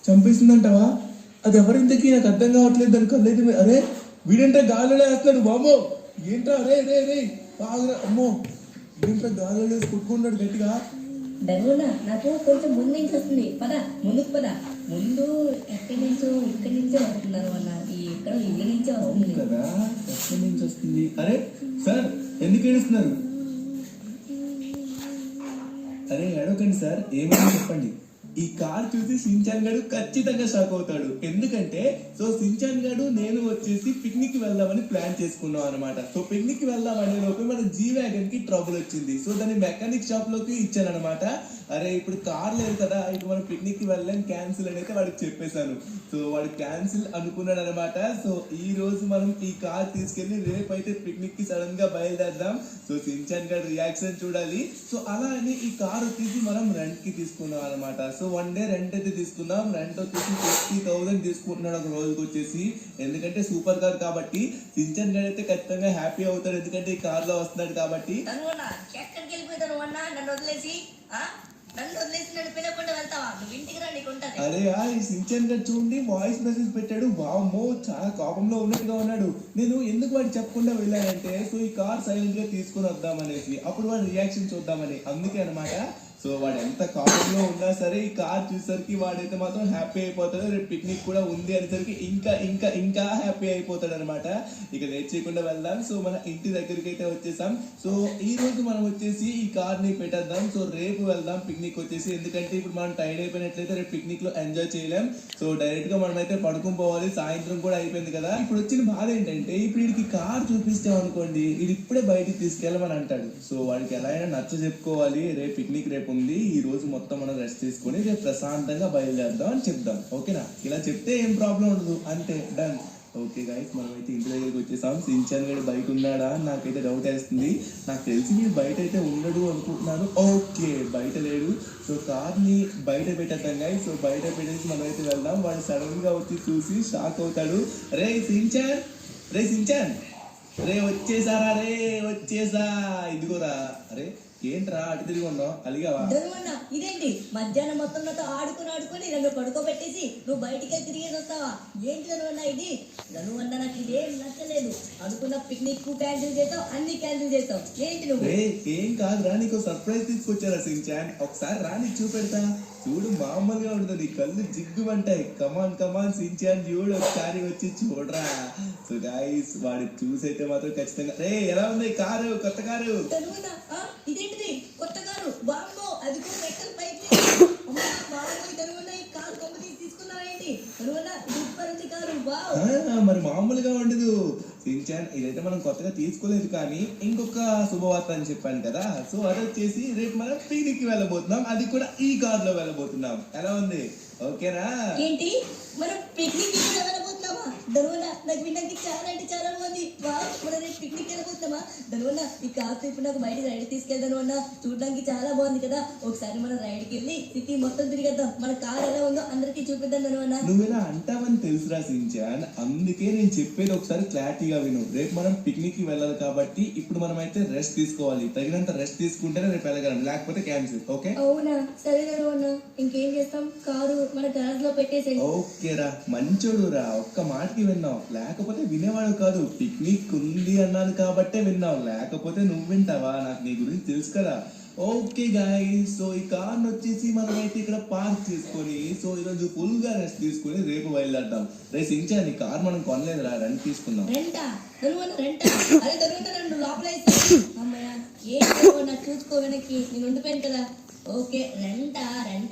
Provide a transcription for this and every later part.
చంపేసిందంటావా? అది ఎవరింతకి నాకు అర్థం కావట్లేదు. దాని కళ్ళైతే అరే వీడంటే గాలిలో వేస్తున్నాడు బాబో. ఏంట్రా రే రే రే బాగా అమ్మో ఏంట్రా గాలిలో వేసి కొట్టుకుంటాడు గట్టిగా. డరువునా నాకు కొంచెం ముందు నుంచి వస్తుంది, పద ముందుకు పద. ముందు ఎక్కడి నుంచో ఇక్కడి నుంచే వస్తున్నారు అన్న, ఈ ఎక్కడ ఇల్లు నుంచే వస్తుంది కదా. ఎక్కడి నుంచి వస్తుంది? అరే సార్ ఎందుకు ఏడుస్తున్నారు? అరే ఏడవకండి సార్, ఏమైనా చెప్పండి. ఈ కార్ చూసి సించాన్ గడు ఖచ్చితంగా షాక్ అవుతాడు. ఎందుకంటే సో సించాన్ గడు నేను వచ్చేసి పిక్నిక్ వెళ్దామని ప్లాన్ చేసుకున్నాం అనమాట. సో పిక్నిక్ వెళ్దామనే లోపు మన జీ వ్యాగన్ కి ట్రబుల్ వచ్చింది. సో దాన్ని మెకానిక్ షాప్ లోకి ఇచ్చాను అనమాట. అరే ఇప్పుడు కార్ లేదు కదా, ఇప్పుడు మనం పిక్నిక్ కి వెళ్ళాం, క్యాన్సిల్ అని అయితే వాడికి చెప్పేశాను. సో వాడు క్యాన్సిల్ అనుకున్నాడు అనమాట. సో ఈ రోజు మనం ఈ కార్ తీసుకెళ్లి రేపు అయితే పిక్నిక్ కి సడన్ గా బయలుదేరదాం. సో సించాన్ గడు రియాక్షన్ చూడాలి. సో అలా అని ఈ కార్ వచ్చేసి మనం రెంట్ కి తీసుకున్నాం అనమాట. సో 1 డే రెంట్ అయితే తీసుకున్నాం. రెంట్ వచ్చేసి 50,000 తీసుకుంటున్నాడు ఒక రోజుకి వచ్చేసి. ఎందుకంటే సూపర్ కార్ కాబట్టి సించన్ గడ్ అయితే ఖచ్చితంగా హ్యాపీ అవుతాడు, ఎందుకంటే ఈ కార్ లో వస్తున్నాడు కాబట్టి. ఎక్కడికి వెళ్ళిపోతాను అన్న, నన్ను వదిలేసి నన్ను పిలవకుండా వెళ్తావా? నువ్వు ఇంటికి రా, నీకు ఉంటుంది. అరే ఈ సించన్ గడ్ చూడండి వాయిస్ మెసేజ్ పెట్టాడు. వామ్మో చాలా కోపంలో ఉన్నట్టుగా ఉన్నాడు. నేను ఎందుకు వాడికి చెప్పకుండా వెళ్ళానంటే సో ఈ కార్ సైలెంట్ గా తీసుకుని వద్దామనేసి, అప్పుడు వాడి రియాక్షన్ చూద్దామని. అందుకే అనమాట. సో వాడు ఎంత కాలంలో ఉన్నా సరే ఈ కార్ చూసేసరికి వాడైతే మాత్రం హ్యాపీ అయిపోతాడు. రేపు పిక్నిక్ కూడా ఉంది అనేసరికి ఇంకా ఇంకా ఇంకా హ్యాపీ అయిపోతాడు అనమాట. ఇక లేట్ చేయకుండా వెళ్దాం. సో మన ఇంటి దగ్గరికి అయితే వచ్చేసాం. సో ఈ రోజు మనం వచ్చేసి ఈ కార్ ని పెట్టేద్దాం. సో రేపు వెళ్దాం పిక్నిక్ వచ్చేసి, ఎందుకంటే ఇప్పుడు మనం టైర్డ్ అయిపోయినట్లయితే రేపు పిక్నిక్ లో ఎంజాయ్ చేయలేం. సో డైరెక్ట్ గా మనం అయితే పడుకుని పోవాలి, సాయంత్రం కూడా అయిపోయింది కదా. ఇప్పుడు వచ్చిన బాధ ఏంటంటే ఇప్పుడు వీడికి కార్ చూపిస్తాం అనుకోండి, ఇది ఇప్పుడే బయటికి తీసుకెళ్ళమని అంటాడు. సో వాడికి ఎలా అయినా నచ్చ చెప్పుకోవాలి, రేపు పిక్నిక్ రేపు ఉంది, ఈ రోజు మొత్తం మనం రెస్ట్ తీసుకొని రేపు ప్రశాంతంగా బయలుదేరదాం అని చెప్దాం. ఓకేనా? ఇలా చెప్తే ఏం ప్రాబ్లం ఉండదు, అంతే డన్. ఓకే గైస్, మనమైతే ఇంటి దగ్గరికి వచ్చేసాం. సించాన్ గడు బయట ఉన్నాడా నాకైతే డౌట్ వేస్తుంది. నాకు తెలిసి మీరు బయట అయితే ఉండడు అనుకుంటున్నాను. ఓకే బయట లేడు. సో కార్ ని బయట పెట్టేద్దాం గైస్. సో బయట పెట్టేసి మనమైతే వెళ్దాం. వాడు సడన్ గా వచ్చి చూసి షాక్ అవుతాడు. రే సించాన్, రే సించాన్, రే వచ్చేసారా, రే వచ్చేసా, ఇదిగోరా. అరే ఏంట్రా అటు తిరిగి ఉన్నావు, అలిగావా? ఇదేంటి మధ్యాహ్నం మొత్తం నాతో ఆడుకుని నన్ను పడుకోబెట్టేసి నువ్వు బయటికి తిరిగేసి వస్తావా? ఏంటి ధనువన్న ఇది? ధనువన్న నాకు ఇదేం నచ్చలేదు. అనుకున్న పిక్నిక్ క్యాన్సిల్ చేస్తావు, అన్ని క్యాన్సిల్ చేస్తావు, ఏంటి నువ్వు? ఏం కాదురా, నీకు సర్ప్రైజ్ తీసుకొచ్చారా సించాన్. ఒకసారి రా నీకు చూపెడతా. చూడు మామూలుగా ఉంటుంది, కళ్ళు జిగ్గుమంటాయి. కమాన్ కమాన్ సించాన్ చూడు, ఒకసారి వచ్చి చూడరా. సో గైస్ వాడి చూసైతే మాత్రం ఖచ్చితంగా రే ఎలా ఉంది కారు, కొత్త కారు. ఇదేంటిది కొత్త కారు? బాంబో అది కూడా మెట్టల్ పైకి. కారు కొమ్మ తీసుకున్నారా ఏంటి? మరి మామూలుగా ఉండదు సించాన్. ఇదైతే మనం కొత్తగా తీసుకోలేదు, కానీ ఇంకొక శుభవార్త అని చెప్పాను కదా. సో అది వచ్చేసి రేపు మనం పిక్నిక్ కి వెళ్ళబోతున్నాం, అది కూడా ఈ కార్ లో వెళ్ళబోతున్నాం. ఎలా ఉంది? ఓకేనా? ఏంటి మనం పిక్నిక్ వెళ్ళబోతున్నామా? ధనువన్న నాకు వినడానికి చాలా అంటే చాలా బాగుంది. మనం రేపు పిక్నిక్ వెళ్ళబోతున్నామా? ధనువన్న ఈ కార్ ఇప్పుడు నాకు బయట రైడ్ తీసుకెళ్తాను అన్న, చూడడానికి చాలా బాగుంది కదా. ఒకసారి మనం రైడ్ కి వెళ్ళి సిటీ మొత్తం తిరిగేద్దాం, మన కార్ ఎలా ఉందో అందరికి చూపిద్దాం. ధనువన్న నువ్వు ఇలా అంటావని తెలుసురా సించాన్, అందుకే నేను చెప్పేది ఒకసారి క్లారిటీగా విను. రేపు మనం పిక్నిక్ కి వెళ్ళాలి కాబట్టి ఇప్పుడు మనం అయితే రెస్ట్ తీసుకోవాలి. తగినంత రెస్ట్ తీసుకుంటేనే రేపు వెళ్ళగలం, లేకపోతే క్యాన్సిల్. ఓకే? అవునా? సరే ధనువన్న, ఇంకేం చేస్తాం, కారు మన గ్యారేజ్ లో పెట్టేసే. ఓకేరా, మంచోడు రా. ఒక్క మాటకి విన్నావు, లేకపోతే వినేవాడు కాదు. పిక్నిక్ ఉంది అన్నాను కాబట్టే విన్నావు, లేకపోతే నువ్వు వింటావా? నాకు నీ గురించి తెలుసు కదా. ఓకే గాయ్స్, సో ఈ కార్ వచ్చేసి మనం అయితే ఇక్కడ పార్క్ చేసుకొని సో ఈరోజు ఫుల్ గా రెస్ట్ తీసుకొని రేపు బయలుదేరదాం. రేపు సించాన్ ఈ కార్ మనం కొనలేదు రా, రెంట్ తీసుకుందాం. చూసుకో వెనక్కి, నేను ఉండిపోయాను కదా. ఓకే రెంట్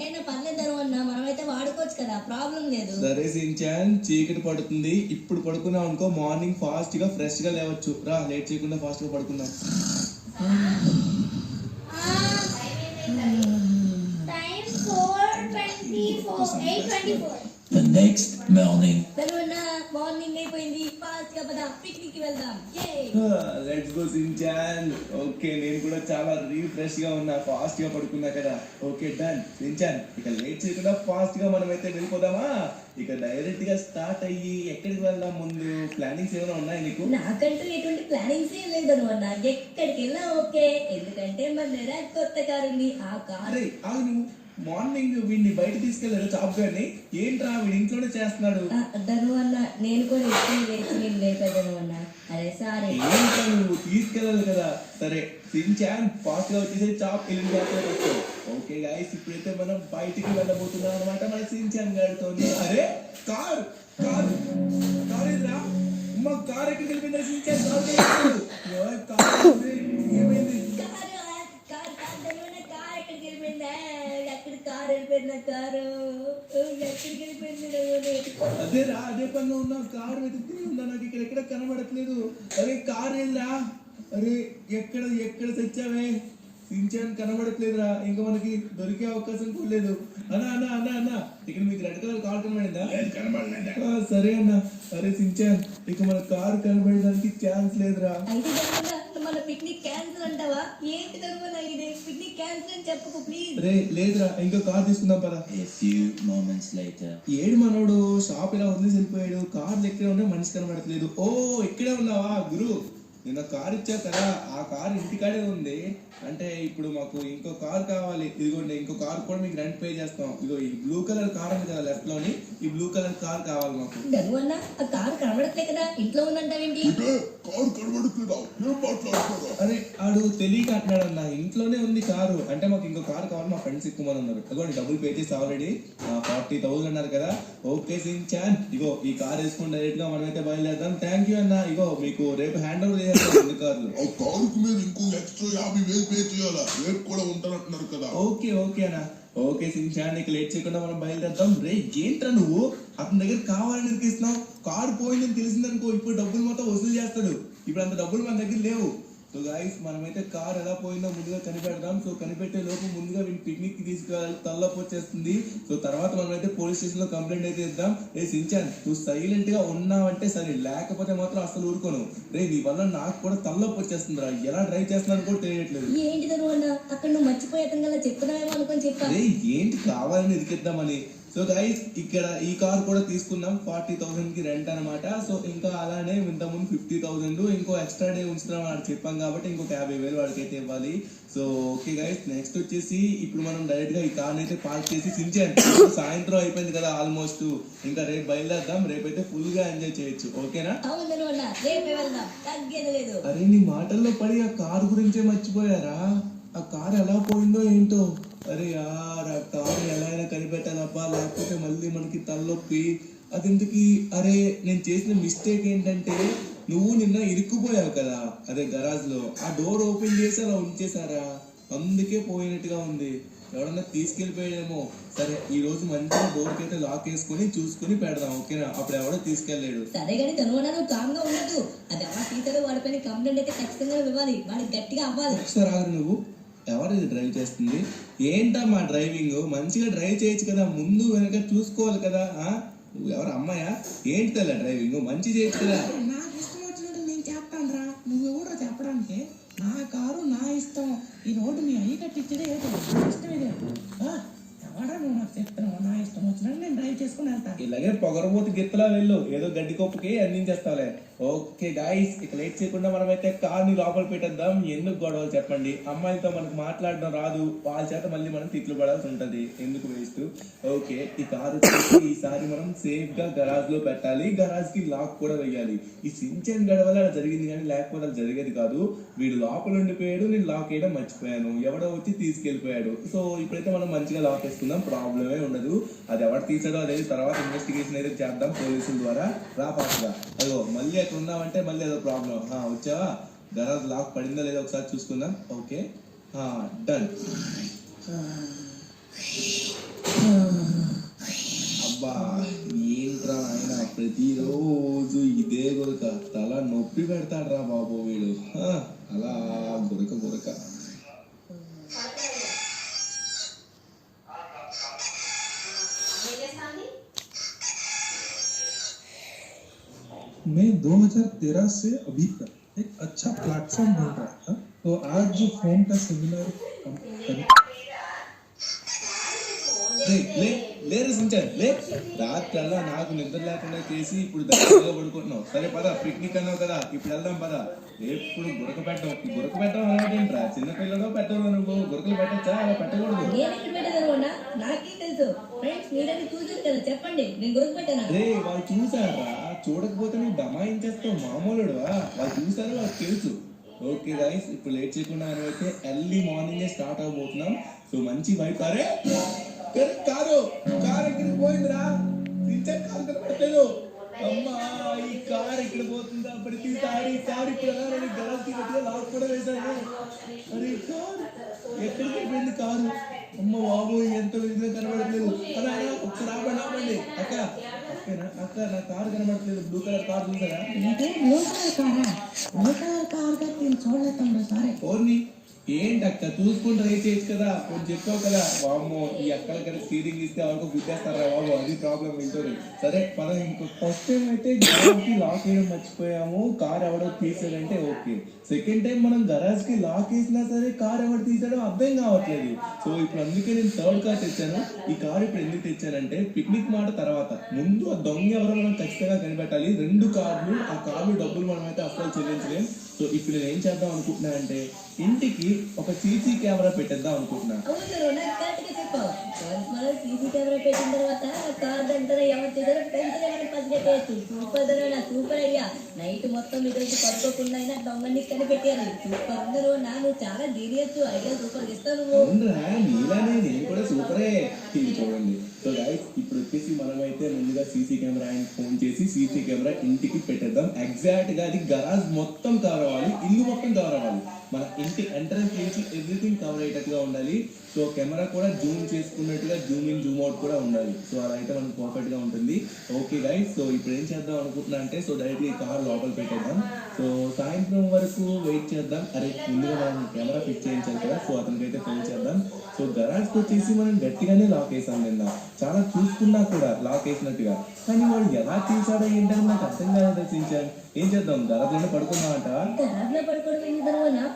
అయినా పర్లేదు అన్న, మనమైతే వాడుకోవచ్చు కదా, ప్రాబ్లం లేదు. సరే సించాన్, చీకటి పడుతుంది, ఇప్పుడు పడుకున్నాం అనుకో మార్నింగ్ ఫాస్ట్ గా ఫ్రెష్ గా లేవచ్చు. రా లేట్ చేయకుండా ఫాస్ట్ గా పడుకుందాం. The next morning. మార్నింగ్ అయిపోయింది, ఫాస్ట్ గా పద పిక్నిక్ కి వెళ్దాం. Let's go Shinchan. ఓకే నేను కూడా చాలా రీఫ్రెష్ గా ఉన్నా, ఫాస్ట్ గా పడుకున్నా కదా. ఓకే డన్ సించాన్, ఇక లేట్ చేయకుండా ఫాస్ట్ గా మనం అయితే వెళ్ళిపోదామా? ఇక డైరెక్ట్ గా స్టార్ట్ అయ్యి ఎక్కడికి వెళ్దాం? ముందు ప్లానింగ్స్ ఏమైనా ఉన్నాయి నీకు? నాకంటూ ఎటువంటి ప్లానింగ్స్ ఏం లేదు అన్న, ఎక్కడికి వెళ్ళా ఓకే. ఎందుకంటే మన కొత్త కారు ఉంది, ఆ కారు. ఆగు, మార్నింగ్ వీడిని బయట తీసుకెళ్లాడు చాప్ గారిని. ఏంట్రా వీడి ఇంట్లోనే చేస్తున్నాడు? ధను అన్న నేను కూడా ఎప్పుడు లేచి నేను లేపేదను అన్న. అరే సారీ. ఏంట్రా నువ్వు తీసుకెళ్ళాలి కదా. సరే సించాన్ ఫాస్ట్ గా వచ్చేసి చాప్ ఎలిన్ చేస్తాడు. ఓకే గైస్, ఇప్పుడైతే మనం బయటికి వెళ్ళబోతున్నాం అనమాట మన సించాన్ గారితో. అరే కార్ కార్ కార్ ఇదిరా. అమ్మ కార్ ఎక్కడికి వెళ్ళిపోయిందా? సించాన్ కార్ ఏమైంది? అదేరా, అదే పనిలో ఉన్నా. కారు వెతుకుతూనే ఉన్నా, నాకు ఇక్కడ ఎక్కడ కనబడట్లేదు. అరే కార్ ఏంద్రా? అరే ఎక్కడ ఎక్కడ తెచ్చావే? సించాన్ కనబడట్లేదురా. ఇంకా మనకి దొరికే అవకాశం కూడా లేదు. అన్నా అన్నా అన్నా అన్నా ఇక్కడ మీకు రెడ్ కలర్ కార్ కనబడిందా? సరే అన్న. అరే సించాన్ ఇక మన కార్ కనబడడానికి ఛాన్స్ లేదురా. మన పిక్నిక్ క్యాన్సిల్ అంటావా? ఏంటి ధనువన్నా ఇది? పిక్నిక్ క్యాన్సిల్ అని చెప్పకు ప్లీజ్. రే లేదురా, ఇంకో కార్ తీసుకుందాం పదా. A few moments later. ఏడు మనోడు షాప్ ఇలా వదిలేసి వెళ్ళిపోయాడు. కార్లు ఎక్కడే ఉన్నా మనిషి కనబడట్లేదు. ఓ ఇక్కడే ఉన్నావా గురు? నిన్న కార్ ఇచ్చా కదా, ఆ కార్ ఇంటికాడే ఉంది. అంటే ఇప్పుడు మాకు ఇంకో కార్ కావాలి. ఇదిగోండి ఇంకో కార్ కూడా మీకు రెంట్ పే చేస్తాం. ఇదిగో ఈ బ్లూ కలర్ కార్ ఉంది కదా లెఫ్ట్ లోని, ఈ బ్లూ కలర్ కార్ కావాలి మాకు. ధనువన్నా ఆ కారు కనబడట్లే కదా, ఇంట్లో ఉందంటావేంటి? అరే ఆడు తెలియక అంటున్నాడు అన్న. ఇంట్లోనే ఉంది కారు. అంటే మాకు ఇంకో కారు కావాలి, మా ఫ్రెండ్స్ ఎక్కువ మంది ఉన్నారు. అదిగోండి డబ్బులు పే చేసి ఆల్రెడీ 40,000 అన్నారు కదా. ఓకే సించాన్ ఇగో ఈ కార్ వేసుకుని డైరెక్ట్ గా మనమైతే బయలుదేరదాం. థ్యాంక్ యూ అన్న. ఇగో మీకు రేపు హ్యాండ్ ఓవర్ చేయాలి రెండు కార్లు. ఆ కారుకు మీరు ఇంకో ఎక్స్ట్రా 50,000 పే చేయాలా? రేపు కూడా ఉంటానంటున్నారు కదా. ఓకే ఓకే అన్న. ఓకే సించాన్ నీకు లేట్ చేయకుండా మనం బయలుదేరదాం. రే ఏంట్రా నువ్వు అతని దగ్గర కావాలని ఇరికిస్తున్నావు? కారు పోయిందని తెలిసిందనుకో ఇప్పుడు డబ్బులు మొత్తం వసూలు చేస్తాడు. ఇప్పుడు అంత డబ్బులు మన దగ్గర లేవు. సో గైస్ మనమైతే కార్ ఎలా పోయిందో ముందుగా కనిపెడదాం. సో కనిపెట్టే లోపు ముందుగా వీళ్ళు పిక్నిక్ కి తీసుకెళ్ళాలి. తలలోపు వచ్చేస్తుంది. సో తర్వాత మనమైతే పోలీస్ స్టేషన్ లో కంప్లైంట్ అయితే ఇద్దాం. ఏ సించాన్ నువ్వు సైలెంట్ గా ఉన్నావంటే సరే, లేకపోతే మాత్రం అసలు ఊరుకోను. రే నీ వల్ల నాకు కూడా తలలోపు వచ్చేస్తుంది రా. ఎలా డ్రైవ్ చేస్తున్నాను కూడా తెలియట్లేదు. ఏంటి ధనువన్నా అక్కడ నువ్వు మర్చిపోయేతం కదా చెప్తున్నావేమో అనుకొని చెప్పా. రే ఏంటి కావాలని ఇరికిద్దామని. సో గైస్ ఇక్కడ ఈ కార్ కూడా తీసుకున్నాం 40,000 కి రెంట్ అనమాట. సో ఇంకా అలానే ఇంతకుముందు 50,000 ఇంకో ఎక్స్ట్రా డే ఉంచుతున్నాం అని చెప్పాం కాబట్టి ఇంకొక 50,000 వాడికి అయితే ఇవ్వాలి. సో ఓకే గైస్ నెక్స్ట్ వచ్చేసి ఇప్పుడు మనం డైరెక్ట్ గా ఈ కార్ అయితే పార్క్ చేసి సించాన్ సాయంత్రం అయిపోయింది కదా ఆల్మోస్ట్. ఇంకా రేపు బయలుదేరదాం. రేపైతే ఫుల్ గా ఎంజాయ్ చేయొచ్చు. ఓకేనా? అవును ధనువన్నా రేపే వెళ్దాం, తగ్గేది లేదు. అరే నీ మాటల్లో పడి ఆ కార్ గురించే మర్చిపోయారా? ఆ కార్ ఎలా పోయిందో ఏంటో. అరే యార్ ఆ కారు ఎలా అయినా కనిపెట్టాలబ్బా, లేకపోతే మళ్ళీ మనకి తలనొప్పి. అదెందుకు? అరే నేను చేసిన మిస్టేక్ ఏంటంటే నువ్వు నిన్న ఇరుక్కుపోయావు కదా అదే గరాజ్ లో, ఆ డోర్ ఓపెన్ చేసి అలా ఉంచేసారా, అందుకే పోయినట్టుగా ఉంది. ఎవడన్నా తీసుకెళ్ళిపోయాడేమో. సరే ఈ రోజు మంచిగా డోర్ కి అయితే లాక్ వేసుకొని చూసుకుని పెడదాం. ఓకేనా? అప్పుడు ఎవడో తీసుకెళ్ళాడు. సరే కానీ ధనువన్నా నువ్వు కామ్గా ఉండదు. అది ఎవరు తీసారో వాడిపైన కంప్లైంట్ అయితే ఖచ్చితంగా ఇవ్వాలి. వాడికి గట్టిగా అవ్వాలి. ఒకసారి ఆగు నువ్వు. ఎవరు ఇది డ్రైవ్ చేస్తుంది? ఏంటా మా డ్రైవింగ్? మంచిగా డ్రైవ్ చేయొచ్చు కదా, ముందు వెనక చూసుకోవాలి కదా. నువ్వు ఎవరు అమ్మాయా? ఏంటి తెల్ల డ్రైవింగ్? మంచి చేయొచ్చు కదా. నాకు ఇష్టం వచ్చినట్టు నేను చెప్తాను రా. నువ్వు ఎవడో చెప్పడానికి? నా కారు నా ఇష్టం. ఈ రోడ్డు మీ అయ్యి కట్టించేదే ఏదో నా ఇష్టం ఇదే. ఎవడా నువ్వు నాకు చెప్తున్నావు? నా ఇష్టం వచ్చినట్టు నేను డ్రైవ్ చేసుకుని వెళ్తాను. ఇలాగే పొగరబోతు గిత్తలా వెళ్ళు, ఏదో గడ్డి కొప్పుకి అందించేస్తావులే. ఓకే గాయస్ ఇక లేట్ చేయకుండా మనమైతే కార్ ని లోపల పెట్టేద్దాం. ఎందుకు గొడవలు చెప్పండి? అమ్మాయిలతో మనకు మాట్లాడడం రాదు, వాళ్ళ చేత మళ్ళీ మనం తిట్లు పడాల్సి ఉంటది. ఎందుకు వేస్ట్? ఓకే ఈ కారు ఈసారి మనం సేఫ్ గా గరాజ్ లో పెట్టాలి. గరాజ్ కి లాక్ కూడా వేయాలి. ఈ సించన్ గడవల అలా జరిగింది కానీ లేకపోతే అది జరిగేది కాదు. వీడు లోపల ఉండిపోయాడు, నేను లాక్ వేయడం మర్చిపోయాను. ఎవడో వచ్చి తీసుకెళ్లిపోయాడు. సో ఇప్పుడైతే మనం మంచిగా లాక్ వేసుకుందాం, ప్రాబ్లమే ఉండదు. అది ఎవరు తీసాడో అదే తర్వాత ఇన్వెస్టిగేషన్ అయితే చేద్దాం పోలీసుల ద్వారా. రా ఫాస్ట్ గా. అయ్యో మళ్ళీ అక్కడ ఉన్నామంటే మళ్ళీ ఏదో ప్రాబ్లం. వచ్చావా? గరాజ్ లాక్ పడిందా లేదా ఒకసారి చూసుకుందాం. Okay done. అబ్బా ఏంట్రా ఆయన ప్రతిరోజు ఇదే గురక, తల నొప్పి పెడతాడు రా బాబు వీడు. అలా గురక గురక. मैं 2013 से अभी तक एक अच्छा प्लेटफॉर्म ढूंढ रहा था, तो आज जो फोन का सेमिनार లేరు సించాన్ లే. రాత్రల్లా నాకు నిద్ర లేకుండా చేసి ఇప్పుడు దగ్గరగా పడుకుంటున్నావు. సరే పద, పిక్నిక్ అన్నావు కదా, ఇప్పుడు వెళ్దాం పద. ఎప్పుడు గురక పెట్టడం ఈ గురక పెట్టడం అలాంటిరా చిన్నపిల్లలు పెట్టవు నువ్వు గురకలు పెట్టచ్చా అలా పెట్టకూడదు. నేను ఎక్కడ పెట్టాను అన్న, నాకేం తెలుసు. ఫ్రెండ్స్ మీరని చూసారు కదా, చెప్పండి నేను గురకు పెట్టాను. రే వాళ్ళు చూసారా, చూడకపోతే నువ్వు దమాయించేస్తావు మామూలుడువా, వాళ్ళు చూసారు వాళ్ళకి తెలుసు. ఓకే గైస్, ఇప్పుడు లేట్ చేయకుండా మనమైతే ఎర్లీ మార్నింగే స్టార్ట్ అవబోతున్నాం. సో మంచి వైపు అరే కారు ఎక్కడికి పోయిందిరా, కారు కనపడలేదు. అమ్మా ఈ కార్ ఎక్కడ పోతుందా, ప్రతిసారి కారు ఇప్పుడు గలాస్కి గట్టిగా లాక్ కూడా వేశాను. అరే కారు ఎక్కడికి అయిపోయింది కారు, అమ్మ బాబు ఎంత విధంగా కనబడట్లేదు. అలా ఒకసారి ఆపండి అక్క, అక్క నా కారు కనబడట్లేదు, బ్లూ కలర్ కార్ చూసారా? బ్లూ కలర్ కార్ కట్టి చూడలేదు. సరే ఓర్ని ఏంటి అక్క చూసుకుంటూ రేట్ చేయొచ్చు కదా, కొంచెం చెప్పావు కదా. వామ్మో ఈ అక్కల కదా స్టీరింగ్ ఇస్తే వాళ్ళకు గుద్దేస్తారా బాబు, అది ప్రాబ్లం ఇంకోటి. సరే పద, ఇంకో ఫస్ట్ టైం అయితే గరాజ్ కి లాక్ వేయడం మర్చిపోయాము, కార్ ఎవడో తీసాడంటే ఓకే. సెకండ్ టైం మనం గరాజ్ కి లాక్ వేసినా సరే కార్ ఎవరు తీసాడో అర్థం కావట్లేదు. సో ఇప్పుడు అందుకే నేను థర్డ్ కార్ తెచ్చాను. ఈ కార్ ఇప్పుడు ఎందుకు తెచ్చానంటే పిక్నిక్ మాట తర్వాత ముందు ఆ దొంగ ఎవరో మనం ఖచ్చితంగా కనిపెట్టాలి. 2 కార్లు, ఆ కార్లు డబ్బులు మనమైతే అస్సలు చెల్లించలేం. సో ఇప్పుడు నేను ఏం చేద్దాం అనుకుంటున్నా అంటే ఇంటికి ఒక సీసీ కెమెరా పెట్టేద్దాం అనుకుంటున్నా. అవును నాకు కరెక్ట్గా చెప్పావు. మనం సీసీ కెమెరా పెట్టిన తర్వాత కార్ దగ్గర ఎవరు చేశారో వెంటనే మనం పసిగట్టేయచ్చు. సూపర్ ధర, సూపర్ ఐడియా. నైట్ మొత్తం మీ దగ్గర పడుకోకుండా అయినా దొంగని కనిపెట్టారు. సూపర్ అందరూ నువ్వు చాలా జీనియస్, ఐడియా సూపర్ ఇస్తావు నువ్వు. అవునరా నీలానే నేను కూడా సూపరే. ఇది చూడండి. సో గైస్ ఇప్పుడు వచ్చేసి మనమైతే ముందుగా సీసీ కెమెరా ఆయనకి ఫోన్ చేసి సీసీ కెమెరా ఇంటికి పెట్టేద్దాం. ఎగ్జాక్ట్ గా అది గరాజ్ మొత్తం కవర్ అవ్వాలి, ఇల్లు మొత్తం కవర్ అవ్వాలి, మన ఇంటి ఎంట్రన్స్ నుంచి ఎవ్రీథింగ్ కవర్ అయ్యేటట్టుగా ఉండాలి. సో కెమెరా కూడా జూమ్ చేసుకున్నట్టుగా జూమ్ ఇన్ జూమ్ అవుట్ కూడా ఉండాలి. సో అలా అయితే మనకు పర్ఫెక్ట్ గా ఉంటుంది. ఓకే గైస్, సో ఇప్పుడు ఏం చేద్దాం అనుకుంటున్నా అంటే సో డైరెక్ట్ ఈ కార్ లోపల పెట్టేద్దాం. సో సాయంత్రం వరకు వెయిట్ చేద్దాం. అరే ముందుగా మనం కెమెరా ఫిక్స్ చేయించాలి కదా, సో అతనికి అయితే ఫోన్ చేద్దాం. సో గరాజ్కి వచ్చేసి మనం గట్టిగానే లాక్ వేసాం నిన్న, చాలా చూసుకున్నా కూడా లాక్ వేసినట్టుగా. కానీ వాడు ఎలా తీసాడో ఏంటని నాకు అర్థం కాదు దర్శించాను. ఏం చేద్దాం, గరాజ్లోనే పడుకుందాం అంట. గరాజ్లో పడుకోవడం ఎందుకు,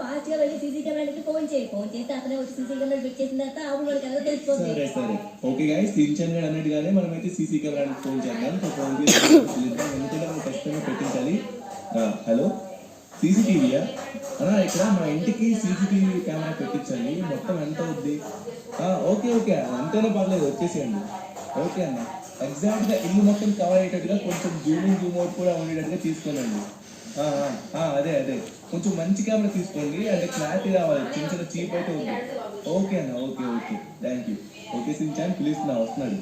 ఫాస్ట్ గా వెళ్ళి సీసీ కెమెరాకి ఫోన్ చేస్తే అతనే వచ్చి సీసీ కెమెరా ఫిట్ చేసిన తర్వాత అప్పుడు మనకి ఎలా తెలిసిపోతుంది. సరే ఓకే గైస్, సించన్ గడ్ అన్నట్టుగానే మనమైతే సీసీ కెమెరాకి ఫోన్ చేద్దాం. సో ఫోన్ చేసి ఎందుకంటే మనం ఖచ్చితంగా పెట్టించాలి. హలో సీసీటీవీయా అన్నా, ఇక్కడ మా ఇంటికి సీసీటీవీ కెమెరా పెట్టించాలి. మొత్తం ఎంత అవుద్ది? ఓకే అంతేనా, పర్లేదు వచ్చేసేయండి. ఓకే అన్న, ఎగ్జాక్ట్ గా ఇల్లు మొత్తం కవర్ అయ్యేటట్టుగా కొంచెం జూమింగ్ జూమ్ అవుట్ కూడా ఉండేటట్టుగా తీసుకోనండి. అదే కొంచెం మంచి కెమెరా తీసుకోండి, అంటే క్లారిటీ రావాలి, చిన్న చీప్ అయితే ఉంది. ఓకే అన్న, okay thank you. Okay Shinchan పిలుస్తున్నా, వస్తున్నాడు.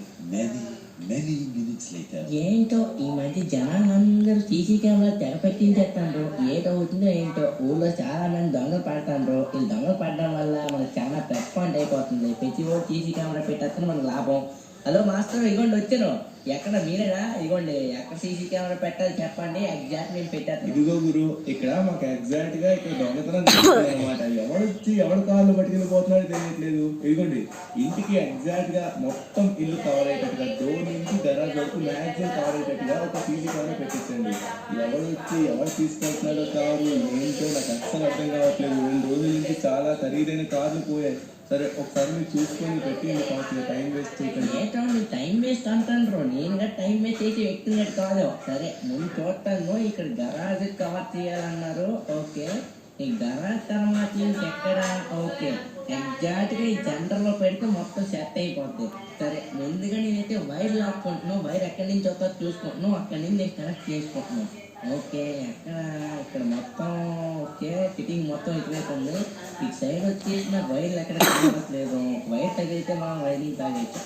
Many minutes later. ఏంటో ఈ మధ్య జనాలందరూ సీసీ కెమెరా తెగ పెట్టించేస్తాండ్రు. ఏటో అవుతుందో ఏంటో, ఊళ్ళో చాలా మంది దొంగలు పడతాండ్రు. ఈ దొంగలు పడడం వల్ల మనకు చాలా ప్లస్ పాయింట్ అయిపోతుంది. ప్రతి ఓ సీసీ కెమెరా పెట్టేస్తే మనకు లాభం. హలో మాస్టర్, ఇగోండి వచ్చాను. ఎక్కడ మీరేనా? ఇగోండి ఎక్కడ సీసీ కెమెరా పెట్టాలి చెప్పండి, ఎగ్జాక్ట్ నేను పెట్టాను. ఇదిగో గురు, ఇక్కడ మాకు ఎగ్జాక్ట్ గా ఇక్కడ దొంగతనం అనమాట. ఎవడు కార్లు పట్టుకెళ్ళిపోతున్నాడు తెలియట్లేదు. ఇదిగోండి ఇంటికి ఎగ్జాక్ట్ గా మొత్తం ఇల్లు కవర్ అయ్యేటట్టుగా డోర్ నుంచి గరాజ్ వరకు మ్యాక్సిమం కవర్ అయ్యేటట్టుగా ఒక సీసీ కెమెరా పెట్టించండి. ఎవరు తీసుకెళ్తున్నాడో కారు ఏంటో నాకు అస్సలు అర్థం కావట్లేదు. 2 రోజుల నుంచి చాలా ఖరీదైన కార్లు పోయాయి. సరే ఒకసారి మీరు చూసుకొని పెట్టి కొంచెం టైం వేస్ట్ చేయకండి. ఏంటో నువ్వు టైం వేస్ట్ అంటాను, నేనుగా టైం వేస్ట్ చేసి వ్యక్తిగా కాదు. సరే ముందు చూస్తాను, ఇక్కడ గరాజ్ కవర్ చేయాలన్నారు. ఓకే, ఈ గరాజ్ తర్వాత ఎక్కడ? ఓకే, ఎగ్జాక్ట్ గా ఈ సెంటర్ లో పెడితే మొత్తం సెట్ అయిపోద్ది. సరే ముందుగా నేనైతే వైర్ లాక్కుంటున్నాను. వైర్ ఎక్కడి నుంచి వస్తుందో చూసుకుంటున్నాను, అక్కడి నుంచి నేను కనెక్ట్ చేసుకుంటున్నాను. ఓకే, ఇక్కడ మొత్తం ఓకే, ఫిట్టింగ్ మొత్తం ఇటువైపు ఉంది. ఈ సైడ్ వచ్చేసి నాకు వైర్లు ఎక్కడ కనబడట్లేదు. వైర్ తగిలితే మనం వైరింగ్ తాగేచ్చు.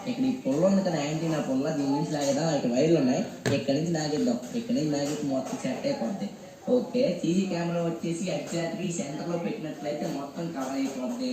ఇక్కడ ఈ పుల్ల ఉంది కదా, యాంటీనా పుల్ల, దీని నుంచి లాగేద్దాం. ఇక్కడ వైర్లు ఉన్నాయి, ఇక్కడ నుంచి లాగేద్దాం. ఇక్కడ నుంచి లాగేసి మొత్తం సెట్ అయిపోద్ది. ఓకే, సీసీ కెమెరా వచ్చేసి ఎగ్జాక్ట్గా ఈ సెంటర్లో పెట్టినట్లయితే మొత్తం కవర్ అయిపోద్ది.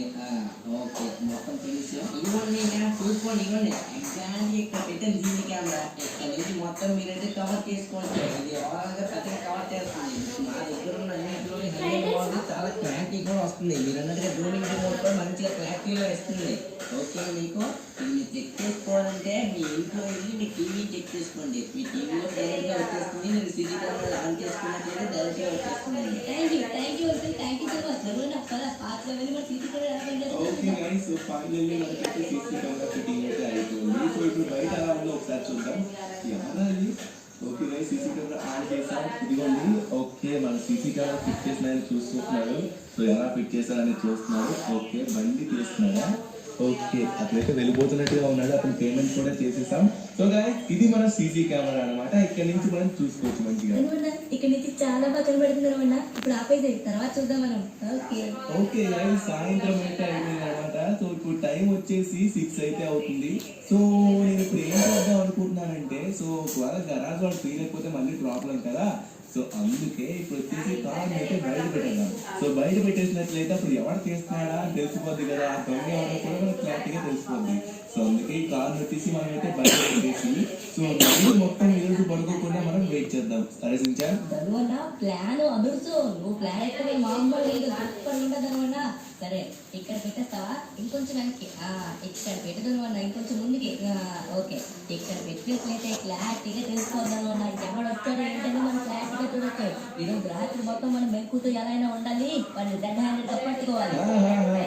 ఓకే, మొత్తం తెలుసు. ఇవ్వండి చూసుకోండి, ఇవ్వండి ఎగ్జాక్ట్గా ఇక్కడ పెట్టిన సీసీ కెమెరా. ఇక్కడ నుంచి మొత్తం మీరైతే కవర్ చేసుకోండి. ఇది ఓవరాల్గా పెద్దగా కవర్ చేస్తుంది. మా దగ్గర ఉన్న అన్నింటిలో హైలైట్ బాగుంది, చాలా క్లారిటీ కూడా వస్తుంది. మీరు అన్నట్టుగా జూమింగ్ రిమోట్ కూడా మంచిగా క్లారిటీగా ఇస్తుంది. ఓకే, మీకు మీరు చెక్ చేసుకోవాలంటే మీ ఇంట్లో వెళ్ళి మీ టీవీ చెక్ చేసుకోండి. మీ టీవీలో డైరెక్ట్గా వచ్చేస్తుంది. మీరు సీసీ కెమెరా ఆన్ చేసుకున్నట్లయితే డైరెక్ట్గా వచ్చేస్తుంది. Thank you so much. నాకు చాలా ఫాస్ట్ గా వెళ్ళి మరి CC camera. Okay guys, finally మనకైతే సీసీ కెమెరా ఫిట్టింగ్ అయితే అయిపోయింది. సో ఇప్పుడు బయట అలా ఉందో ఒకసారి చూద్దాం. ఎవరది? Okay guys, CC camera on చేసాం. ఇదిగోండి. ఓకే, మన సీసీ కెమెరా ఫిట్ చేసిన చూస్తున్నాడు. సో ఎలా ఫిట్ చేశారని చూస్తున్నాడు. ఓకే, బండి తీస్తున్నాడా? ఓకే, అట్లయితే వెళ్ళిపోతున్నట్టుగా ఉన్నాడు. అతను పేమెంట్ కూడా చేసేసాం. సో గాయ్స్, ఇది మన సీసీ కెమెరా అన్నమాట. ఇక్కడ నుంచి మనం చూసుకోవచ్చు మంచిగా. ధనువన్న ఇక్కడ నుంచి చాలా బాగా కనబడుతుంది ధనువన్న. ఇప్పుడు ఆపేది తర్వాత చూద్దాం మనం. ఓకే ఓకే గాయ్స్, సాయంత్రం అయితే అయిపోయింది అనమాట. సో ఇప్పుడు టైం వచ్చేసి 6 అయితే అవుతుంది. సో నేను ఇప్పుడు ఏం చేద్దాం అనుకుంటున్నానంటే, సో ఒకవేళ గరాజ్ వాడు తీయలేకపోతే మళ్ళీ ప్రాబ్లం కదా. సో అందుకే ఇప్పుడు వచ్చేసి కార్ అయితే బయట పెట్టేద్దాం. సో బయట పెట్టేసినట్లయితే అప్పుడు ఎవరు తీస్తున్నాడా అని తెలిసిపోద్ది కదా. ఆ దొంగ ఎవరో కూడా మనకు క్లారిటీగా తెలిసిపోద్ది. సో అందుకే ఈ కార్ వచ్చేసి మనం అయితే బయట పెట్టేసి సో నైట్ మొత్తం ఈరోజు పడుకోకుండా మనం వెయిట్ చేద్దాం. సరే సించా? ధనువన్న ప్లాన్ అదుర్సు. నువ్వు ప్లాన్ అయితే మామూలు లేదు, సూపర్ ఉంటుంది ధనువన్న. సరే ఇక్కడ పెట్టేస్తావా? ఇంకొంచెం వెనక్కి. ఇక్కడ పెట్టదనువన్న, ఇంకొంచెం ముందుకి. ఓకే, ఇక్కడ పెట్టినట్లయితే క్లారిటీగా తెలిసిపోద్దాను అన్న. ఎవడు వచ్చాడు ఏంటని మనం క్లారిటీగా చూడొచ్చు. ఈరోజు రాత్రి మొత్తం మనం మెక్కుతూ ఎలా అయినా ఉండాలి. వాళ్ళు డెడ్ హ్యాండ్ పట్టుకోవాలి.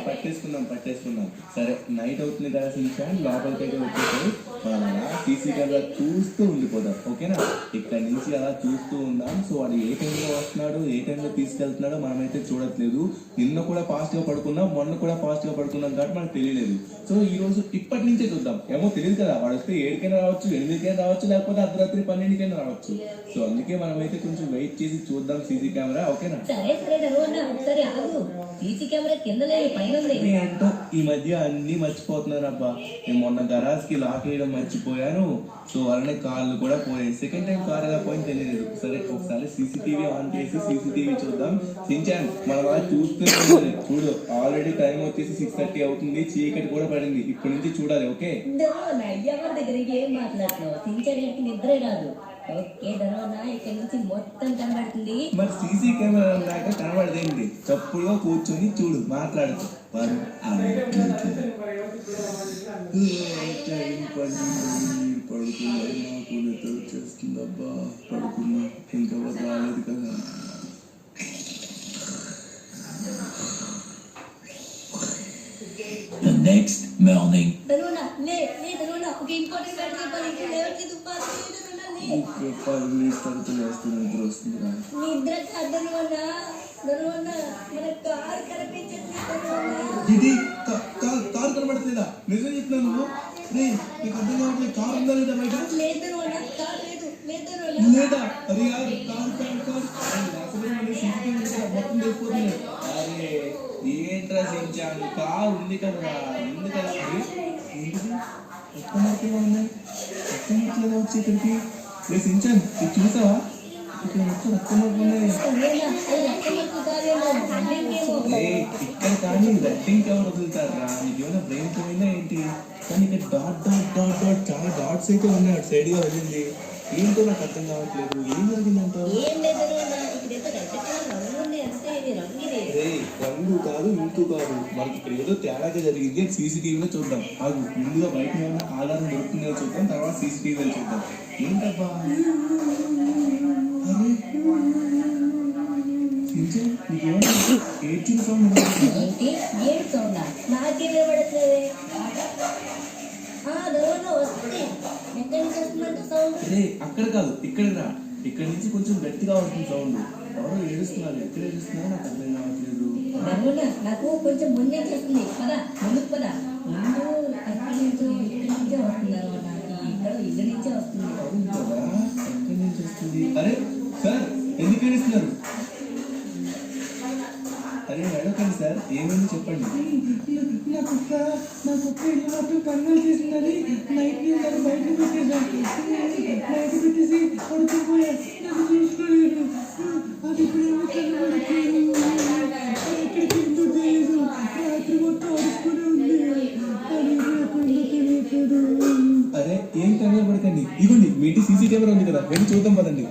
పట్టేసుకున్నాం. సరే నైట్ అవుతుంది కదా సించా, లోపలికి అయితే వచ్చేసి మనం అలా సీసీ కెమెరా చూస్తూ ఉండిపోదాం. ఓకేనా? ఇక్కడ నుంచి అలా చూస్తూ ఉందాం. సో వాడు ఏ టైంలో వస్తున్నాడు, ఏ టైంలో తీసుకెళ్తున్నాడో మనమైతే చూడట్లేదు. నిన్న కూడా ఫాస్ట్ గా పడుకున్నాం, మొన్న కూడా ఫాస్ట్ గా పడుకున్నాం కాబట్టి మనకు తెలియలేదు. సో ఈ రోజు ఇప్పటి నుంచే చూద్దాం. ఏమో తెలియదు కదా, వాడు వస్తే 7కైనా రావచ్చు, 8కైనా రావచ్చు, లేకపోతే అర్ధరాత్రి 12కైనా రావచ్చు. సో అందుకే మనమైతే కొంచెం వెయిట్ చేసి చూద్దాం సీసీ కెమెరా. ఓకేనా? సరే ధనువన్న, ఒకసారి ఆగు. సీసీ కెమెరా కింద లేదు, పైన ఉంది. ఏంటో ఈ మధ్య అన్ని మర్చిపోతున్నారు అబ్బా. నేను మొన్న గరాజ్ కి లాక్ వేయడం మర్చిపోయాను. సో అలానే కార్లు కూడా పోయాయి. సెకండ్ టైం కార్ ఎలా పోయింది తెలియలేదు. సరే ఒకసారి సీసీటీవీ ఆన్ చేసి సీసీటీవీ చూద్దాం. సించాన్ మనం అలా చూస్తూనే ఉండాలి. చూడు, ఆల్రెడీ టైం వచ్చేసి 6:30 అవుతుంది. చీకటి కూడా పడింది. ఇప్పటి నుంచి చూడాలి. ఓకే? ధనువన్న ఎవరి దగ్గరికి ఏం మాట్లాడుతున్నావు? సించడానికి నిద్రే రాదు. ఓకే ధనువన్న, ఇక్కడ నుంచి మొత్తం కనబడుతుంది. మరి సీసీ కెమెరా ఉన్నాక కనబడదేంటి? తప్పుడుగా కూర్చొని చూడు, మాట్లాడదు. పడుకున్నా, నాకు నిద్ర వచ్చేస్తుంది అబ్బా. పడుకున్నా, ఇంకా రాలేదు కదా. The next morning. ధనువన్న ధనువన్న, ఒక ఇంపార్టెంట్ మ్యాటర్ చెప్పాలి. లేవట్లేదు, ధనువన్న లే. 5 మినిట్స్ తర్వాత లేస్తే నిద్ర వస్తుంది రా. నిద్ర కాదు ధనువన్న. ధనువన్న, మన కార్ కనిపించట్లేదు ధనువన్న. ఇది కారు కనబడట్లేదా? నిజం చెప్తున్నాను నువ్వు. రే, నీకు అర్థం కావట్లేదు. కారు ఉందా లేదా బయట? లేదు ధనువన్న, కార్ లేదు ధనువన్న. లేదా? అరే యార్, కారు అసలు సీసీటీవీ మొత్తం తెలిసిపోతుంది. అరే ఏంట్రా సించాను, కారు ఉంది కదా, ఉంది కదా. ఏంటిది మొత్తం ఉన్నాయి. మొత్తం వచ్చి ఇక్కడికి. రే సించాన్, ఇది చూసావా? ఇక్కడ మొత్తం రక్తం ఉన్నాయి. ఇక్కడ కానీ రెడ్డింగ్ ఎవరు వదులుతారా? నీకేమైనా బ్రెయిన్ పోయిందా ఏంటి? కానీ ఇక్కడ డాట్ చాలా డాట్స్ అయితే ఉన్నాయి. అటు సైడ్ గా వెళ్ళింది. ఏంటో నాకు అర్థం కావట్లేదు. ఏం జరిగిందంటావు? ఏం లేదు ధనువన్న, ఇక్కడ ఏదో రెడ్ కలర్ రంగు ఉంది. అంతే, ఇది రంగు ఇది. రంగు కాదు, ఇంటూ కాదు. మనకి ఇక్కడ ఏదో తేడాగా జరిగింది. సీసీటీవీలో చూద్దాం. ఆగు, ముందుగా బయట ఏమైనా ఆధారం దొరుకుతుందో చూద్దాం, తర్వాత సీసీటీవీలో చూద్దాం. ఏంటబ్బా? అరే నీకేమైనా ఏడ్చిన సౌండ్ ఏంటి ఏడు సౌండా? నాకేం వినబడట్లేదే. ధనువన్న వస్తుంది. ఎక్కడి నుంచి వస్తుందంట సౌండ్? రే అక్కడ కాదు, ఇక్కడ రా. ఇక్కడ నుంచి కొంచెం గట్టిగా ఉంటుంది సౌండ్. ఎవరో ఏడుస్తున్నారు. ఎక్కడ ఏడుస్తున్నారో నాకు అర్థం కావట్లేదు. ధనువన్న, నాకు కొంచెం ముందు నుంచి వస్తుంది. పద ముందుకు పద. ముందు అక్కడి నుంచి ఇక్కడి నుంచే వస్తుంది ధనువన్న. ఇక్కడ ఇల్లు నుంచే వస్తుంది. అవును కదా, ఎక్కడి నుంచి వస్తుంది? అరే సార్, ఎందుకు ఏడుస్తున్నారు? అరే అడగండి సార్, ఏమైంది చెప్పండి. నా కుక్క ఇల్లు మొత్తం కన్నులు చేసిందని నైట్ నేను దాన్ని బయటకు పెట్టేసాను. బయట పెట్టేసి పడుకోపోయా. నన్ను చూసుకోలేదు. అది ఇప్పుడు ఎక్కడికి ఎందుకు తెలియదు. రాత్రి మొత్తం అడుచుకునే ఉంది. అది తెలియదు. అరే ఏం కంగారు పడకండి. ఇదిగోండి మీ ఇంటి సీసీ కెమెరా ఉంది కదా, వెళ్ళి చూద్దాం పదండి.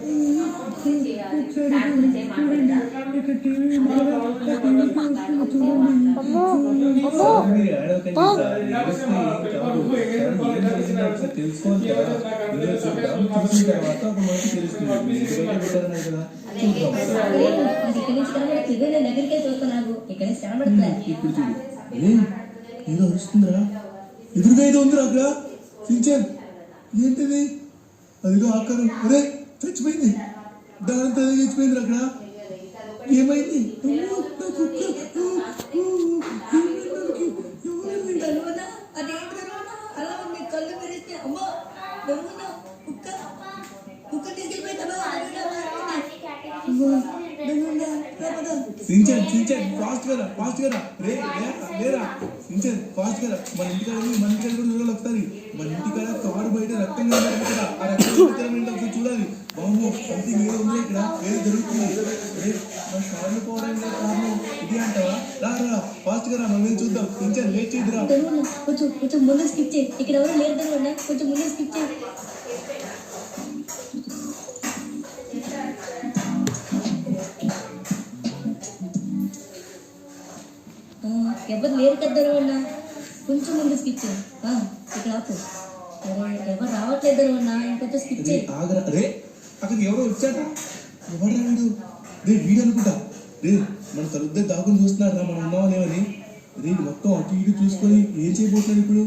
ఇక్కడ టీవీ తెలుసుకోవాలి కదా. ఇందులో చూద్దాం, చూసిన తర్వాత ఒక మనకి తెలుస్తుంది. కదా ఇప్పుడు చూడు. ఏదో వస్తుందిరా, ఎదురుగా ఏదో ఉందిరా అక్కడ. సించన్ ఏంటిది? అదిగో ఆకారం. అరే చచ్చిపోయింది. దాంతో చచ్చిపోయింది అక్కడ. ఏమైంది? అమ్మో, నా కుక్క. ధనువన్న అదేంటి ధనువన్న అలా ఉంది కళ్ళు మెరిస్తే అమ్మో ధనువన్న కుక్క తీసుకెళ్ళిపోయిందమ్మా సించన్ ఫాస్ట్ గా రే లేరా సించన్ ఫాస్ట్ గా మన ఇంటికాడ కూడా చూడాలి ఒకసారి. మన ఇంటికాడ కారు బయట రక్తం కనబడింది కదా, ఆ రక్తం ఒకసారి చూడాలి. బాబు సంథింగ్ ఏదో ఉంది ఇక్కడ, ఏదో జరుగుతుంది. రే మన కార్లు పోవడానికి కారణం ఇది అంటావా? రా ఫాస్ట్ గా రా, మనం వెళ్ళి చూద్దాం. సించన్ లేట్ చేయదురా. ధనువన్న కొంచెం ముందు స్కిప్ చేయి, ఇక్కడ ఎవరు లేరు ధనువన్న, కొంచెం ముందు స్కిప్ చేయి. ఎవరు లేరు కదా ధనువన్న, కొంచెం ముందు స్కిప్ చేయి. ఇక్కడ ఆపు. ఎవరు రావట్లేదు ధనువన్న, ఇంకొంచెం స్కిప్ చేయి. ఆగరా రే, అక్కడికి ఎవరో వచ్చాట. ఎవరు రాడు? రే వీడు అనుకుంటా. రే మన తలుద్దే దాకుని చూస్తున్నాడు రా, మనం ఉన్నామా లేవని. రే మొత్తం అటు ఇటు చూసుకొని ఏం చేయబోతున్నాడు ఇప్పుడు?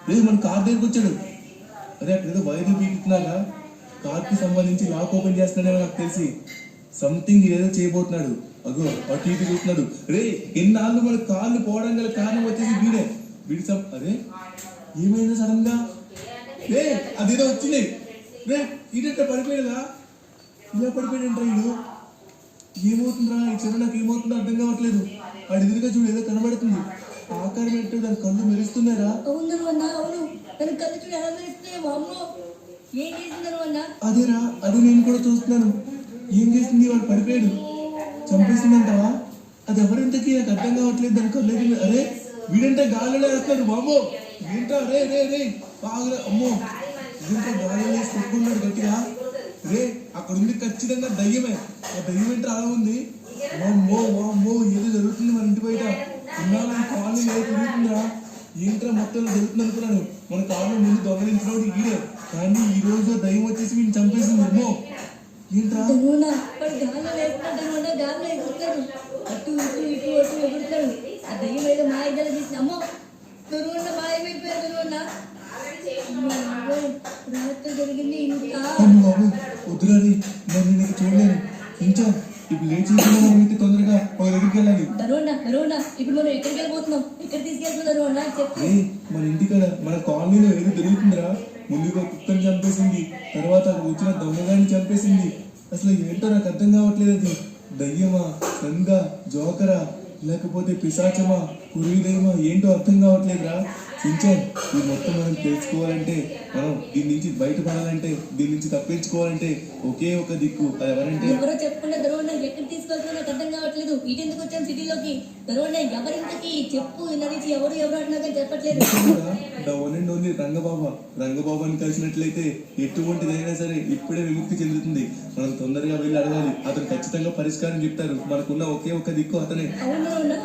రే మన కార్ దగ్గరికి వచ్చాడు. అరే అక్కడ ఏదో వైర్లు పీకుతున్నారా, కార్కి సంబంధించి లాక్ ఓపెన్ చేస్తున్నాడేమో నాకు తెలిసి. సంథింగ్ ఏదో చేయబోతున్నాడు. అగో అటు ఇటు చూస్తున్నాడు. రే ఎన్నాళ్ళు మన కార్లు పోవడం గల కారణం వచ్చేసి వీడే. అరే ఏమైందో సడన్ గా? రే అదేదో వచ్చింది. రే ఇటెట్లా పడిపోయాడా? ఇలా పడిపోయాడంటా వీడు. ఏమవుతుందిరా ఈ చెడు, నాకు ఏమవుతుందో అర్థం కావట్లేదు. వాడి ఎదురుగా చూడు ఏదో కనబడుతుంది. ఆకారం ఏంటో దాని కళ్ళు మెరుస్తున్నారా? అవును అవును, తన కళ్ళు చూడు ఎలా మెరిస్తే. అమ్మో ఏం చేసిందను అన్న? అదేరా, అది నేను కూడా చూస్తున్నాను. ఏం చేసింది? వాడు పడిపోయాడు. చంపేసిందంటావా? అది ఎవరింతకి నాకు అర్థం కావట్లేదు. దాని కళ్ళు అరే వీడంటే గాలిలో వేస్తాడు. బాబో ఏంటో రే రే రే బాగా. అమ్మో ఇదంతా గాలిలో వేసి కొట్టుకున్నాడు గట్టిగా. రే అక్కడ ఉంది ఖచ్చితంగా దయ్యమే. ఆ దయ్యం ఏంటో అలా ఉంది. వామ్మో ఏదో జరుగుతుంది మన ఇంటి బయట. ఉన్నాను కాలనీ ఏదో తిరుగుతుందిరా. ఏంట్రా మొత్తం జరుగుతుంది అనుకున్నాను. మన కాలనీ ముందు దొంగలించినోడు ఈడే, కానీ ఈ రోజు దయ్యం వచ్చేసి వీడిని చంపేసింది. అమ్మో ఏంట్రా? ధనువన్న వాడు గాల్లో వేస్తున్నాడు. ధనువన్న గాల్లో ఎగురుతాడు, అటు ఎగురుతాడు. ఆ దయ్యం ఏదో మాయజాల చేసిన. అమ్మో ధనువన్న మాయమైపోయాడు. ధనువన్న రాత్రి జరిగింది ఇంకా. బాబు వద్దురాని, నేను నీకు చూడలేను. ఇంకా ఇప్పుడు లేట్ చేసి తొందరగా ఒక దగ్గరికి వెళ్ళాలి. ధనువన్న ఇప్పుడు మనం ఎక్కడికి వెళ్ళిపోతున్నాం? ఎక్కడ తీసుకెళ్తున్నాం ధనువన్న చెప్పు. మన ఇంటికాడ మన కాలనీలో ఏదో జరుగుతుందిరా. ముందుగా కుక్కని చంపేసింది, తర్వాత వచ్చిన దొంగగాన్ని చంపేసింది. అసలు ఏంటో నాకు అర్థం కావట్లేదు. అది దయ్యమా, సంగా, జోకరా, లేకపోతే పిశాచమా, కురుదయమా, ఏంటో అర్థం కావట్లేదురా. సించన్ ఈ మొత్తం మనం తెలుసుకోవాలంటే, మనం దీని నుంచి బయటపడాలంటే, దీని నుంచి తప్పించుకోవాలంటే ఒకే ఒక దిక్కు. అది ఎవరంటే ఎవరో చెప్పుకున్న ధనువన్న ఎక్కడ తీసుకెళ్తున్నా నాకు అర్థం కావట్లేదు. ఇటెందుకు వచ్చాం సిటీలోకి? ధనువన్న ఎవరింతకి చెప్పు. ఇలా నుంచి ఎవరు అన్నా కానీ చెప్పట్లేదు. వన్ అండ్ ఓన్లీ రంగబాబాని కలిసినట్లయితే ఎటువంటిదైనా సరే ఇప్పుడే విముక్తి చెందుతుంది. మనం తొందరగా వెళ్ళి అడగాలి. అతను ఖచ్చితంగా పరిష్కారం చెప్తారు. మనకున్న ఒకే ఒక దిక్కు అతనే.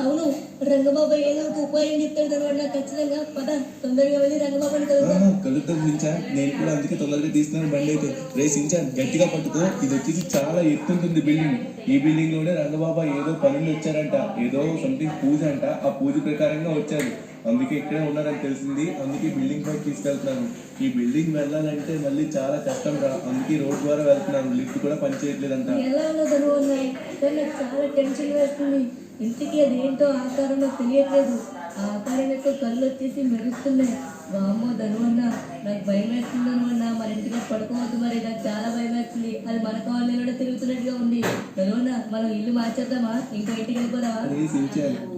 అవును రంగబాబు ఏదో ఒక ఉపాయం చెప్తాడు ధనువన్న. ఖచ్చితంగా పద తొందరగా వెళ్ళి రంగబాబుని కలుద్దాం సించాన్. నేను కూడా అందుకే తొందరగా తీస్తున్నాను బండి అయితే. రే సించాన్ గట్టిగా పట్టుకో. ఇది వచ్చేసి చాలా ఎత్తుంటుంది బిల్డింగ్. ఈ బిల్డింగ్ లోనే రంగబాబా ఏదో పనులు వచ్చారంట, ఏదో సంథింగ్ పూజ అంట. ఆ పూజ ప్రకారంగా వచ్చారు. అందుకే ఇక్కడే ఉన్నారని తెలిసింది. అందుకే బిల్డింగ్ పైకి తీసుకెళ్తున్నాను. ఈ బిల్డింగ్ వెళ్ళాలంటే మళ్ళీ చాలా కష్టం రా. అందుకే రోడ్ ద్వారా వెళ్తున్నాను. లిఫ్ట్ కూడా పనిచేయట్లేదంట. ఎలా ఉన్నదను ఉన్నాయి నాకు చాలా టెన్షన్ వేస్తుంది. ఇంటికి అది ఏంటో ఆకారం నాకు తెలియట్లేదు. ఆ ఆకారం యొక్క కళ్ళు వచ్చేసి మెరుస్తున్నాయి. వామ్మో ధనువన్న నాకు భయం వేస్తుంది. ధనువన్న మన ఇంటికి పడుకోవద్దు. మరి నాకు చాలా భయం వేస్తుంది. అది మన కాలనీలో తిరుగుతున్నట్టుగా ఉంది. ధనువన్న మనం ఇల్లు మార్చేద్దామా? ఇంకో ఇంటికి వెళ్ళిపోదామా?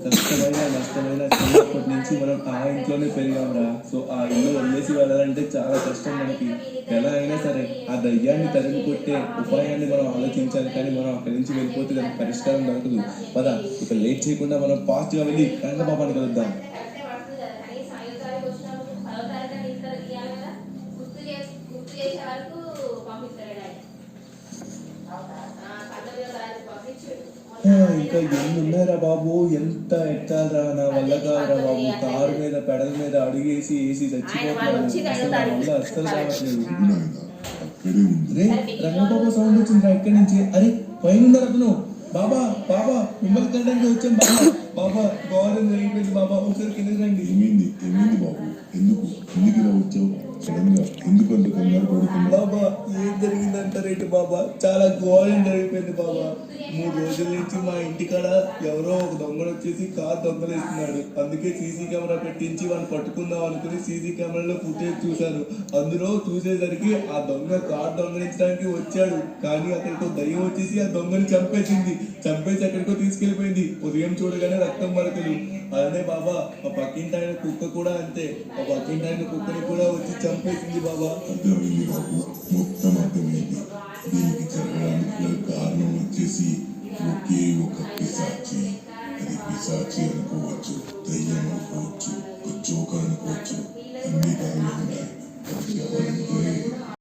కష్టమైన నష్టమైన చిన్నప్పటి నుంచి మనం ఆ ఇంట్లోనే పెరిగాంరా. సో ఆ ఇల్లు వదిలేసి వెళ్ళాలంటే చాలా కష్టం మనకి. ఎలా అయినా సరే ఆ దయ్యాన్ని తరిమి కొట్టే ఉపాయాన్ని మనం ఆలోచించాలి. కానీ మనం అక్కడి నుంచి వెళ్ళిపోతే దానికి పరిష్కారం దొరకదు. పద ఇక లేట్ చేయకుండా మనం ఫాస్ట్ గా వెళ్ళి రంగబాబాని కలుద్దాం. ఇంకా ఎన్ని ఉన్నారా బాబు? ఎంత ఎక్కాలరా? నా వల్ల కాదురా బాబు. కారు మీద పెడల మీద అడిగేసి చచ్చిపోతున్నాను. అస్సలు కావట్లేదు. రే రంగబాబా సౌండ్ వచ్చిందిరా ఇక్కడి నుంచి. అరే పైన ఉన్నారు అతను. బాబా మిమ్మల్ని కట్టడానికి వచ్చాం. బాబా గౌరవం జరిగిపోయింది. బాబా ఒకసారి కిందకి రండి. ఏమైంది బాబు? ఎందుకు ఇలా వచ్చావు? సడన్ గా ఎందుకు అంత కంగారు పడుతున్నావు? బాబా ఏం జరిగింది అంటారేంటి బాబా, చాలా ఘోరం జరిగిపోయింది బాబా. 3 రోజుల నుంచి మా ఇంటికాడ ఎవరో ఒక దొంగడు వచ్చేసి కార్ దొంగలేస్తున్నాడు. అందుకే సీసీ కెమెరా పెట్టించి వాడిని పట్టుకుందాం అనుకుని సీసీ కెమెరాలో ఫుటేజ్ చూశాను. అందులో చూసేసరికి ఆ దొంగ కార్ దొంగలించడానికి వచ్చాడు, కానీ అక్కడికి దయ్యం వచ్చేసి ఆ దొంగని చంపేసి ఎక్కడికో తీసుకెళ్లిపోయింది. ఉదయం చూడగానే రక్తం మరకలు. అలానే బాబా మా పక్కింటి ఆయన కుక్క కూడా అంతే, మా పక్కింటి ఆయన కుక్కని కూడా వచ్చి చంపేసింది బాబా. అర్థమైంది బాబు, మొత్తం అర్థమైంది. దీనికి జరగడానికి గల కారణం వచ్చేసి ఒకే ఒక పిశాచి. అది పిశాచి అనుకోవచ్చు, దయ్యం అనుకోవచ్చు, ఒక జోక అనుకోవచ్చు, అన్ని ధరలు ఉన్నాయి. అది ఎవరంటే